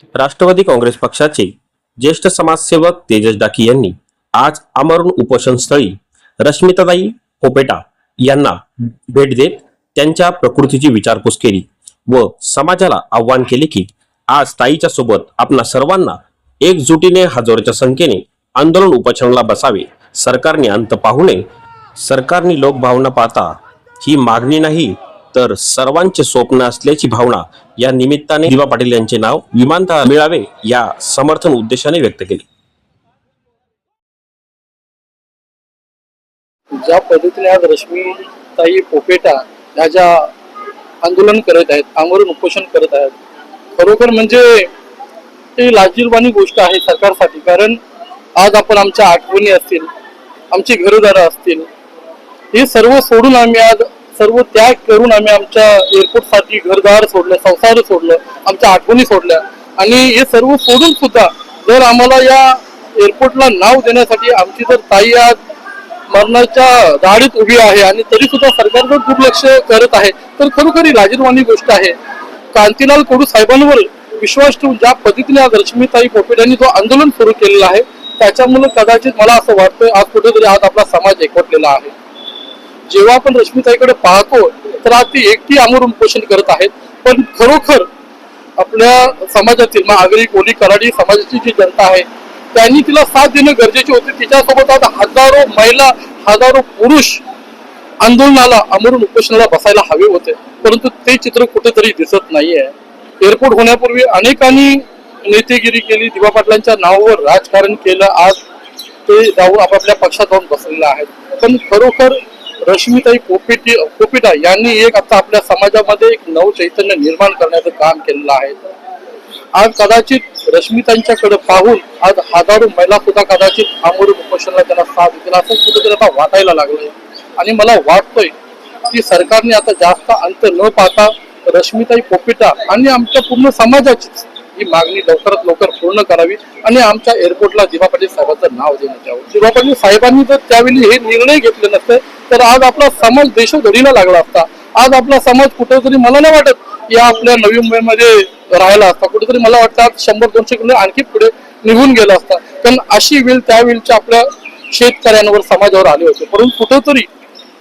राष्ट्रवादी काँग्रेस पक्षाचे ज्येष्ठ समाजसेवक तेजस डाकी यांनी आज आमरण उपोषणस्थळी रश्मिताताई पोपेटा यांना भेट देत त्यांच्या प्रकृतीची विचारपूस केली व समाजाला आव्हान केले की आज ताईच्या सोबत आपणा सर्वांना एकजुटीने हजारोच्या संख्येने आंदोलन उपोषणाला बसावे। सरकारने अंत पाहू नये। सरकारने लोकभावना पाहता ही मागणी नाही तर सर्वांचे स्वप्न असल्याची भावना या निमित्ताने दिवा पाटील यांचे नाव विमानतळ मिळावे या समर्थन उद्देशाने व्यक्त केले। ज्या पद्धतीने आज रश्मिताई पोपेटा ह्या ज्या आंदोलन करत आहेत, आमरण उपोषण करत आहेत, खरोखर म्हणजे ही लाजिरवाणी गोष्ट आहे सरकारसाठी। कारण आज आपण आमच्या आठवणी असतील, आमची घरदारं असतील, हे सर्व सोडून आम्ही आज सर्व त्याग करून आम्ही आमच्या एअरपोर्टसाठी घरदार सोडलं, संसार सोडलं, आमच्या आठवणी सोडल्या आणि हे सर्व सोडून सुद्धा जर आम्हाला या एअरपोर्टला नाव देण्यासाठी आमची जर ताई आज मरणाच्या दाढीत उभी आहे आणि तरी सुद्धा सरकार जर दुर्लक्ष करत आहे तर खरोखर ही लाजिरवाणी गोष्ट आहे। कांतीलाल कडू साहेबांवर विश्वास ठेवून ज्या पद्धतीने आज रश्मिताई पोपेटांनी जो आंदोलन सुरू केलेलं आहे त्याच्यामुळे कदाचित मला असं वाटतं आज कुठेतरी आज आपला समाज एकवटलेला आहे। जेव्हा आपण रश्मिताईकडे पाहतो तर आज ती एकटी आमरण उपोषण करत आहेत, पण खरोखर आपल्या समाजातील आगरी कोली कराडी समाजाची जी जनता आहे त्यांनी तिला साथ देणं गरजेचे होते। तिच्यासोबत आज हजारो महिला, हजारो पुरुष आंदोलनाला आमरण उपोषणाला बसायला हवे होते, परंतु ते चित्र कुठेतरी दिसत नाहीये। एअरपोर्ट होण्यापूर्वी अनेकांनी नेतेगिरी केली, दिवा पाटलांच्या नावावर राजकारण केलं, आज ते जाऊन आपापल्या पक्षात जाऊन बसलेले आहेत। पण खरोखर रश्मिताई पोपेटा यांनी एक आता आपल्या समाजामध्ये एक नव चैतन्य निर्माण करण्याचं काम केलेलं आहे। आज कदाचित रश्मितांच्याकडे पाहून आज हजारो महिला सुद्धा कदाचित आमरण उपोषणाला त्यांना साथ देतील असं कुठेतरी आता वाटायला लागलंय। आणि मला वाटतंय की सरकारने आता जास्त अंत न पाहता रश्मिताई पोपेटा आणि आमच्या पूर्ण समाजाची ही मागणी लवकरात लवकर पूर्ण करावी आणि आमच्या एअरपोर्टला दिवा पाटील साहेबांचं नाव देण्यात यावं। दिवा पाटील साहेबांनी जर त्यावेळी हे निर्णय घेतले नसते तर आज आपला समाज देशोधडीला लागला असता। आज आपला समाज कुठेतरी मला नाही वाटत या आपल्या नवी मुंबईमध्ये राहिला असता, कुठेतरी मला वाटतं आज 100-200 किलोमीटर आणखी पुढे निघून गेला असता। कारण अशी वेळ त्यावेळच्या आपल्या शेतकऱ्यांवर समाजावर आले होते, परंतु कुठेतरी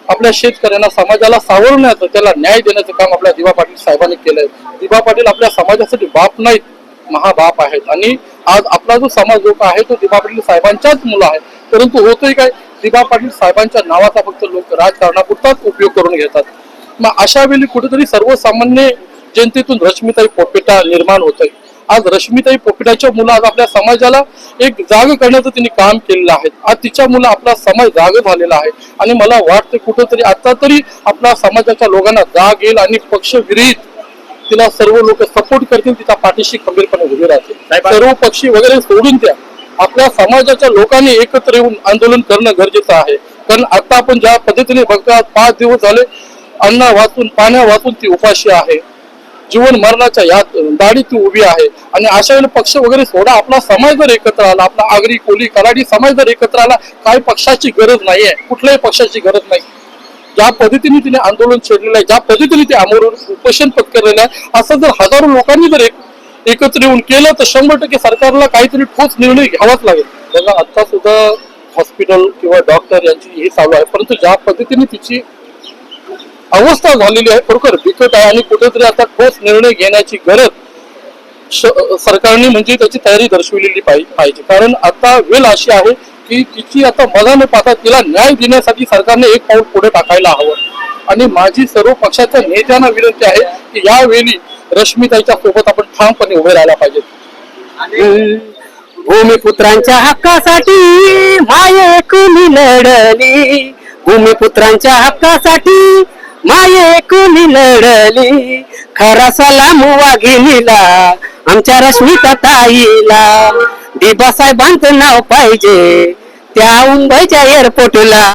आपल्या शेतकऱ्यांना समाजाला सावरण्याचं, त्याला न्याय देण्याचं काम आपल्या दिवा पाटील साहेबांनी केलंय। दिवा पाटील आपल्या समाजासाठी बाप नाहीत, महाबाप आहेत आणि आज आपला जो समाज लोक आहे तो दिवा पाटील साहेबांच्याच मुलं आहे। परंतु होतोय काय, दिवा पाटील साहेबांच्या नावाचा फक्त लोक राजकारणापुरताच उपयोग करून घेतात। मग अशा वेळी कुठेतरी सर्वसामान्य जनतेतून रश्मिताई पोपेटा निर्माण होत आहे। आज रश्मिताई पोपेटाच्या मुलं आज आपल्या समाजाला एक जाग करण्याचं तिने काम केलेलं आहे। आज तिच्या मुलं आपला समाज जाग झालेला आहे आणि मला वाटतं कुठेतरी आता तरी आपल्या समाजाच्या लोकांना जाग येईल आणि पक्षविरहित तिला सर्व लोक सपोर्ट करतील, तिच्या पाठीशी खंबीरपणे उभे राहतील। सर्व पक्षी वगैरे सोडून द्या, आपल्या समाजाच्या लोकांनी एकत्र येऊन आंदोलन करणं गरजेचं आहे। कारण आता आपण ज्या पद्धतीने बघतो 5 दिवस झाले अन्न वाचून पाण्या वाचून ती उपाशी आहे, जीवन मरणाच्या या दाढीत ती उभी आहे आणि अशा वेळेला पक्ष वगैरे सोडा, आपला समाज जर एकत्र आला, आपला आगरी कोली कराडी समाज जर एकत्र आला, काही पक्षाची गरज नाहीये, कुठल्याही पक्षाची गरज नाही। ज्या पद्धतीने तिने आंदोलन छेडलेलं आहे, ज्या पद्धतीने ते आमरण उपोषण पत्करलेलं आहे, असं जर हजारो लोकांनी जर एकत्र येऊन केलं तर 100% सरकारला काहीतरी ठोस निर्णय घ्यावाच लागेल। बघा आता सुद्धा हॉस्पिटल किंवा डॉक्टर यांची हे चालू आहे, परंतु ज्या पद्धतीने तिची अवस्था झालेली आहे खरोखर बिकट आहे आणि कुठेतरी आता ठोस निर्णय घेण्याची गरज सरकारने म्हणजे त्याची तयारी दर्शवलेली पाहिजे। कारण आता वेळ अशी आहे की तिची आता मला न पाहता तिला न्याय देण्यासाठी सरकारने एक पाऊल पुढे टाकायला हवं आणि माझी सर्व पक्षाच्या नेत्यांना विनंती आहे की यावेळी रश्मिताईच्या सोबत आपण ठामपणे उभे राहायला पाहिजे। भूमिपुत्रांच्या हक्कासाठी मायेकुनी लढली, भूमिपुत्रांच्या हक्कासाठी मायेकुनी लढली, खरा सलाम वाघिणीला आमच्या रश्मिता ताईला, दिबा साहेबांचं नाव पाहिजे त्या मुंबईच्या एअरपोर्टला।